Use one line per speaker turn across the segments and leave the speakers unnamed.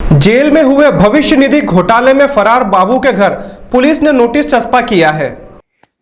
Jail में हुए भविष्य निधि घोटाले में फरार बाबू के घर पुलिस ने नोटिस चस्पा किया है।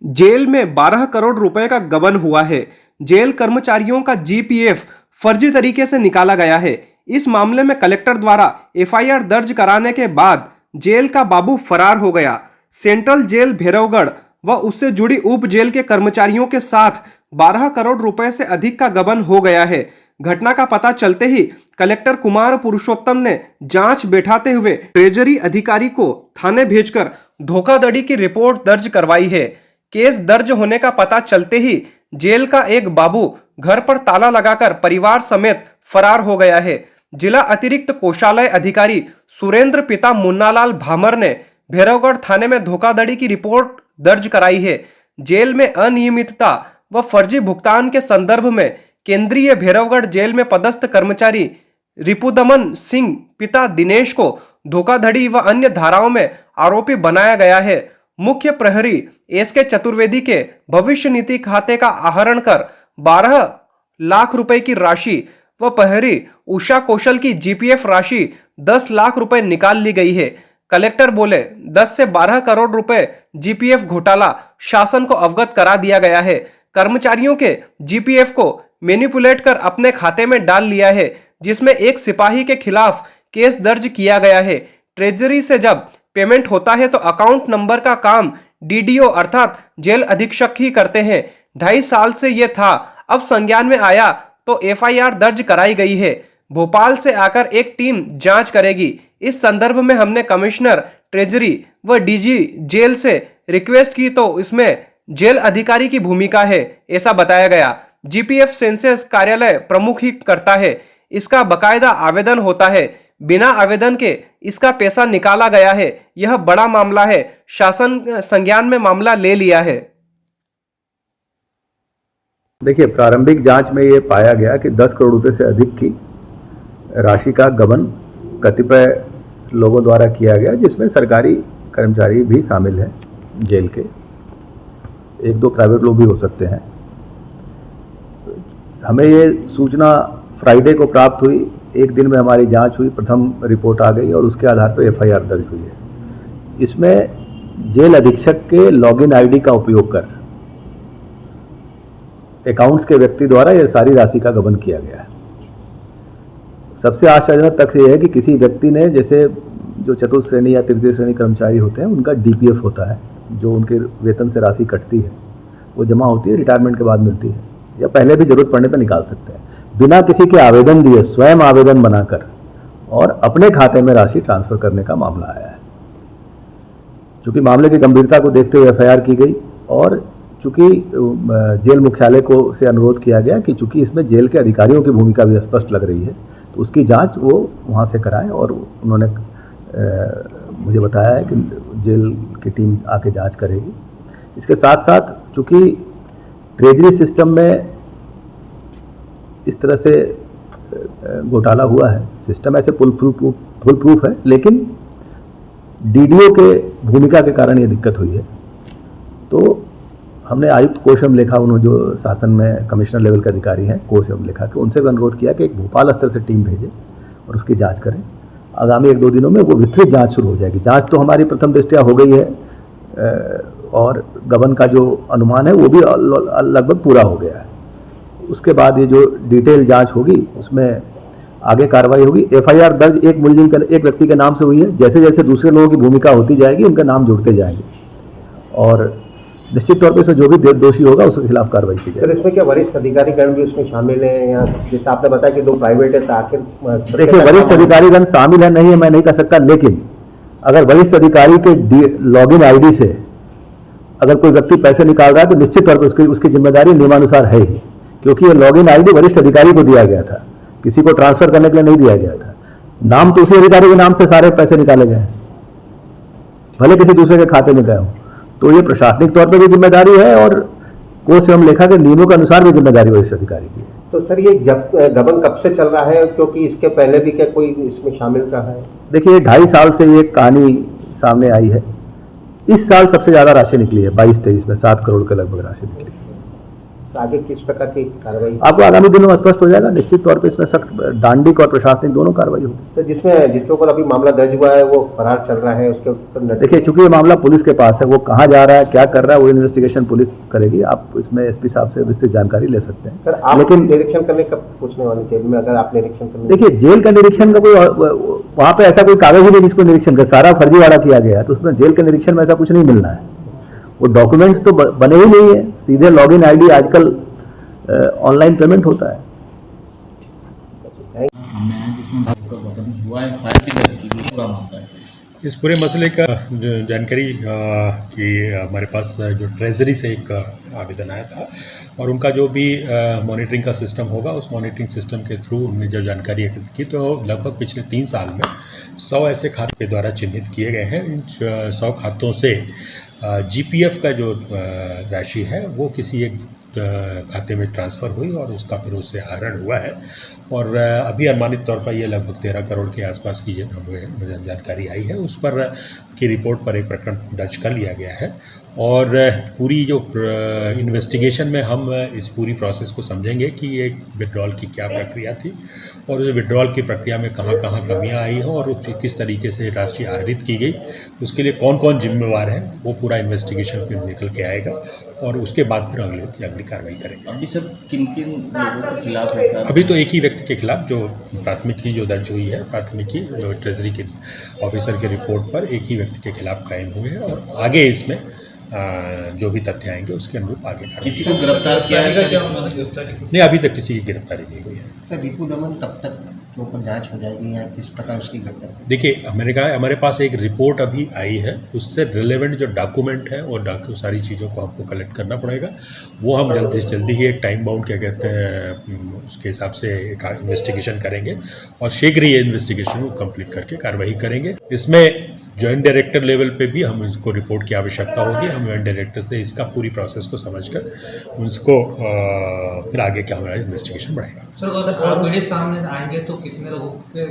जेल में 12 करोड़ रुपए का गबन हुआ है। जेल कर्मचारियों का जीपीएफ फर्जी तरीके से निकाला गया है। इस मामले में कलेक्टर द्वारा एफआईआर दर्ज कराने के बाद जेल का बाबू फरार हो गया। सेंट्रल जेल भैरवगढ़ व उससे जुड़ी उप जेल के कर्मचारियों के साथ 12 करोड़ रुपए से अधिक का गबन हो गया है। घटना का पता चलते ही कलेक्टर कुमार पुरुषोत्तम ने जांच बैठाते हुए ट्रेजरी अधिकारी को थाने भेजकर धोखाधड़ी की रिपोर्ट दर्ज करवाई है। केस दर्ज होने का पता चलते ही जेल का एक बाबू घर पर ताला लगाकर परिवार समेत फरार हो गया है। जिला अतिरिक्त कोषालय अधिकारी सुरेंद्र पिता मुन्नालाल भामर ने भैरवगढ़ थाने में धोखाधड़ी की रिपोर्ट दर्ज कराई है। जेल में अनियमितता व फर्जी भुगतान के संदर्भ में केंद्रीय भैरवगढ़ जेल में पदस्थ कर्मचारी रिपुदमन सिंह पिता दिनेश को धोखाधड़ी व अन्य धाराओं में आरोपी बनाया गया है। मुख्य प्रहरी एसके चतुर्वेदी के भविष्य निधि खाते का आहरण कर 12 लाख रुपए की राशि व प्रहरी उषा कौशल की जीपीएफ राशि 10 लाख रुपए निकाल ली गई है। कलेक्टर बोले 10 से 12 करोड़ रुपए जीपीएफ घोटाला शासन को अवगत करा दिया गया है। कर्मचारियों के जीपीएफ को मैनिपुलेट कर अपने खाते में डाल लिया है, जिसमें एक सिपाही के खिलाफ केस दर्ज किया गया है। ट्रेजरी से जब पेमेंट होता है तो अकाउंट नंबर का काम डीडीओ अर्थात जेल अधीक्षक ही करते हैं। 2.5 साल से ये था, अब संज्ञान में आया तो एफआईआर दर्ज कराई गई है। भोपाल से आकर एक टीम जांच करेगी। इस संदर्भ में हमने कमिश्नर ट्रेजरी व डीजी जेल से रिक्वेस्ट की तो इसमें जेल अधिकारी की भूमिका है, ऐसा बताया गया। जीपीएफ सेंसस कार्यालय प्रमुख ही करता है। इसका बकायदा आवेदन होता है। बिना आवेदन के इसका पैसा निकाला गया है। यह बड़ा मामला है। शासन संज्ञान में मामला ले लिया है।
देखिए, प्रारंभिक जांच में ये पाया गया कि 10 करोड़ रुपए से अधिक की राशि का गबन कतिपय लोगों द्वारा किया गया, जिसमें सरकारी कर्मचारी भी शामिल हैं जेल के, 1-2 प्राइवेट लोग भी हो सकते हैं। हमें ये सूचना फ्राइडे को प्राप्त हुई। एक दिन में हमारी जांच हुई, प्रथम रिपोर्ट आ गई और उसके आधार पर एफआईआर दर्ज हुई है। इसमें जेल अधीक्षक के लॉगिन आईडी का उपयोग कर अकाउंट्स के व्यक्ति द्वारा यह सारी राशि का गबन किया गया है। सबसे आश्चर्यजनक तथ्य यह है कि किसी व्यक्ति ने, जैसे जो चतुर्थ श्रेणी या तृतीय श्रेणी कर्मचारी होते हैं, उनका डीपीएफ होता है, जो उनके वेतन से राशि कटती है, वो जमा होती है, रिटायरमेंट के बाद मिलती है या पहले भी जरूरत पड़ने पर निकाल सकते हैं। बिना किसी के आवेदन दिए स्वयं आवेदन बनाकर और अपने खाते में राशि ट्रांसफर करने का मामला आया है। चूंकि मामले की गंभीरता को देखते हुए एफआईआर की गई और चूंकि जेल मुख्यालय को से अनुरोध किया गया कि चूंकि इसमें जेल के अधिकारियों की भूमिका भी स्पष्ट लग रही है, तो उसकी जांच वो वहाँ से कराएं और उन्होंने मुझे बताया है कि जेल की टीम आके जांच करेगी। इसके साथ साथ चूंकि ट्रेजरी सिस्टम में इस तरह से घोटाला हुआ है, सिस्टम ऐसे फुल प्रूफ है, लेकिन डीडीओ के भूमिका के कारण ये दिक्कत हुई है। तो हमने आयुक्त कोष एवं लेखा, उन्होंने जो शासन में कमिश्नर लेवल के अधिकारी हैं कोष एवं लेखा के, उनसे भी अनुरोध किया कि एक भोपाल स्तर से टीम भेजें और उसकी जांच करें। आगामी 1-2 दिनों में वो विस्तृत जांच शुरू हो जाएगी। जांच तो हमारी प्रथम दृष्टया हो गई है और गबन का जो अनुमान है वो भी लगभग पूरा हो गया है। उसके बाद ये जो डिटेल जांच होगी उसमें आगे कार्रवाई होगी। एफआईआर दर्ज एक मुलजिम के, एक व्यक्ति के नाम से हुई है। जैसे जैसे दूसरे लोगों की भूमिका होती जाएगी, उनके नाम जुड़ते जाएंगे और निश्चित तौर पर इसमें जो भी दोषी होगा उसके खिलाफ कार्रवाई की जाएगी।
इसमें क्या वरिष्ठ अधिकारीगण भी उसमें शामिल हैं, या जैसे आपने बताया कि 2 प्राइवेट है, तो आखिर
देखिए, वरिष्ठ अधिकारीगण शामिल है नहीं है मैं नहीं कह सकता, लेकिन अगर वरिष्ठ अधिकारी के लॉगिन आईडी से अगर कोई व्यक्ति पैसे निकाल रहा है तो निश्चित तौर पर उसकी जिम्मेदारी नियमानुसार है ही, क्योंकि ये लॉगिन आईडी वरिष्ठ अधिकारी को दिया गया था, किसी को ट्रांसफर करने के लिए नहीं दिया गया था। नाम तो उसी अधिकारी के नाम से सारे पैसे निकाले गए, भले किसी दूसरे के खाते में गए हो। तो ये प्रशासनिक तौर पर भी जिम्मेदारी है और कोष एवं लेखा के नियमों के अनुसार भी जिम्मेदारी वरिष्ठ अधिकारी की है।
तो सर, ये गबन कब से चल रहा है, क्योंकि इसके पहले भी क्या कोई इसमें शामिल रहा है?
देखिए, 2.5 साल से ये कहानी सामने आई है। इस साल सबसे ज्यादा राशि निकली है, 22-23 में 7 करोड़ के लगभग राशि निकली है।
तो आगे किस प्रकार की कार्रवाई?
आपको आगामी दिनों में स्पष्ट हो जाएगा। निश्चित तौर पे इसमें सख्त दंडिक और प्रशासनिक दोनों कार्रवाई होगी।
तो जिसके ऊपर अभी मामला दर्ज हुआ है वो फरार चल रहा है, उसके ऊपर
देखिए, चूंकि ये मामला पुलिस के पास है, वो कहाँ जा रहा है, क्या कर रहा है, वो इन्वेस्टिगेशन पुलिस करेगी। आप इसमें एसपी साहब से विस्तृत जानकारी ले सकते हैं।
सर, आप
लेकिन
निरीक्षण करने कब पूछने वाले जेल में, अगर आप निरीक्षण करने?
देखिए, जेल का निरीक्षण का कोई वहाँ पे ऐसा कोई कागज ही नहीं जिसको निरीक्षण कर, सारा फर्जीवाड़ा किया गया है, तो उसमें जेल के निरीक्षण में ऐसा कुछ नहीं मिलना है। वो डॉक्यूमेंट्स तो बने ही नहीं है, सीधे लॉगिन आईडी आजकल ऑनलाइन पेमेंट होता है।
इस पूरे मसले का जानकारी कि हमारे पास जो ट्रेजरी से एक आवेदन आया था और उनका जो भी मॉनिटरिंग का सिस्टम होगा, उस मॉनिटरिंग सिस्टम के थ्रू उन्होंने जो जानकारी एकत्रित की, तो लगभग पिछले 3 साल में 100 ऐसे खाते के द्वारा चिन्हित किए गए हैं। इन 100 खातों से जीपीएफ का जो राशि है वो किसी एक खाते में ट्रांसफ़र हुई और उसका फिर उससे आहरण हुआ है। और अभी अनुमानित तौर पर ये लगभग 13 करोड़ के आसपास की जानकारी आई है। उस पर की रिपोर्ट पर एक प्रकरण दर्ज कर लिया गया है और पूरी जो इन्वेस्टिगेशन में हम इस पूरी प्रोसेस को समझेंगे कि ये विड्रॉल की क्या प्रक्रिया थी और उस विड्रॉल की प्रक्रिया में कहाँ कहाँ कमियाँ आई हैं और किस तरीके से राशि आहरित की गई, उसके लिए कौन कौन जिम्मेवार है, वो पूरा इन्वेस्टिगेशन फिर निकल के आएगा और उसके बाद फिर अगली कार्रवाई करेंगे।
अभी सर किन किन लोगों के खिलाफ है?
अभी तो एक ही व्यक्ति के खिलाफ जो प्राथमिकी जो दर्ज हुई है, प्राथमिकी जो ट्रेजरी के ऑफिसर के रिपोर्ट पर एक ही व्यक्ति के खिलाफ कायम हुए हैं और आगे इसमें जो भी तथ्य आएंगे उसके अनुरूप आगे
किसी को गिरफ्तार किया है?
नहीं, अभी तक किसी की गिरफ्तारी नहीं हुई है।
सर, रिपू दमन कब तक के ऊपर जांच हो जाएगी या किस प्रकार उसकी गिरफ्तारी?
देखिए, हमारे पास एक रिपोर्ट अभी आई है, उससे रिलेवेंट जो डॉक्यूमेंट है और सारी चीज़ों को हमको कलेक्ट करना पड़ेगा। वो हम जल्दी ही एक टाइम बाउंड क्या कहते हैं उसके हिसाब से एक इन्वेस्टिगेशन करेंगे और शीघ्र ही इन्वेस्टिगेशन को कंप्लीट करके कार्रवाई करेंगे। इसमें जॉइंट डायरेक्टर लेवल पे भी हम इसको रिपोर्ट की आवश्यकता होगी। हम जॉइंट डायरेक्टर से इसका पूरी प्रोसेस को समझकर उसको फिर आगे क्या हमारा इन्वेस्टिगेशन बढ़ेगा।
सर, मीडिया सामने आएंगे तो कितने लोगों के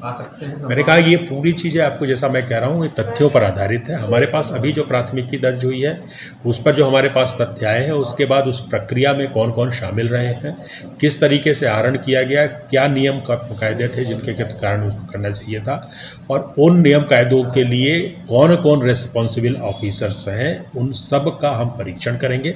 आ सकते हैं?
मैंने कहा ये पूरी चीज़ें आपको जैसा मैं कह रहा हूँ ये तथ्यों पर आधारित है। हमारे पास अभी जो प्राथमिकी दर्ज हुई है उस पर जो हमारे पास तथ्य आए हैं, उसके बाद उस प्रक्रिया में कौन कौन शामिल रहे हैं, किस तरीके से आहरण किया गया, क्या नियम कायदे थे जिनके कारण उसको करना चाहिए था और उन नियम कायदों के लिए कौन कौन रेस्पॉन्सिबल ऑफिसर्स हैं, उन सब का हम परीक्षण करेंगे।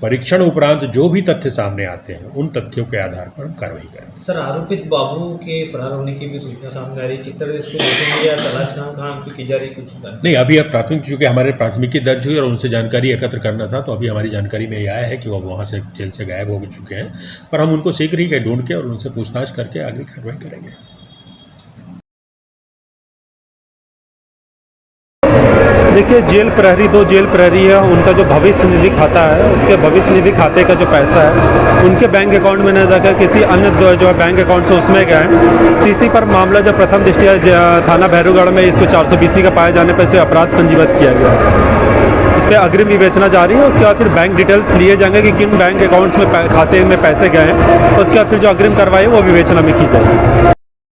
परीक्षण उपरांत जो भी तथ्य सामने आते हैं उन तथ्यों के आधार पर हम कार्रवाई करेंगे।
सर, आरोपित बाबू के फरार होने की भी सूचना सामने आ रही है, किस तरह इसको देखेंगे या तलाश कहाँ की जा रही कुछ?
नहीं, अभी अब प्राथमिक चूँकि हमारे प्राथमिकी दर्ज हुई और उनसे जानकारी एकत्र करना था, तो अभी हमारी जानकारी में यह आया है कि वो वहाँ से जेल से गायब हो चुके हैं, पर हम उनको शीघ्र ही ढूंढ के और उनसे पूछताछ करके आगे कार्रवाई करेंगे।
देखिए, जेल प्रहरी 2 जेल प्रहरी है, उनका जो भविष्य निधि खाता है उसके भविष्य निधि खाते का जो पैसा है उनके बैंक अकाउंट में न जाकर किसी अन्य जो है बैंक अकाउंट से उसमें गए हैं। इसी पर मामला जब प्रथम दृष्टया थाना भैरवगढ़ में इसको 420 का पाए जाने पर इसे अपराध पंजीबद्ध किया गया है। इस पर अग्रिम विवेचना जारी है। उसके बाद फिर बैंक डिटेल्स लिए जाएंगे कि किन बैंक अकाउंट्स में खाते में पैसे गए हैं, उसके बाद फिर जो अग्रिम कार्रवाई है वो विवेचना में की जाएगी।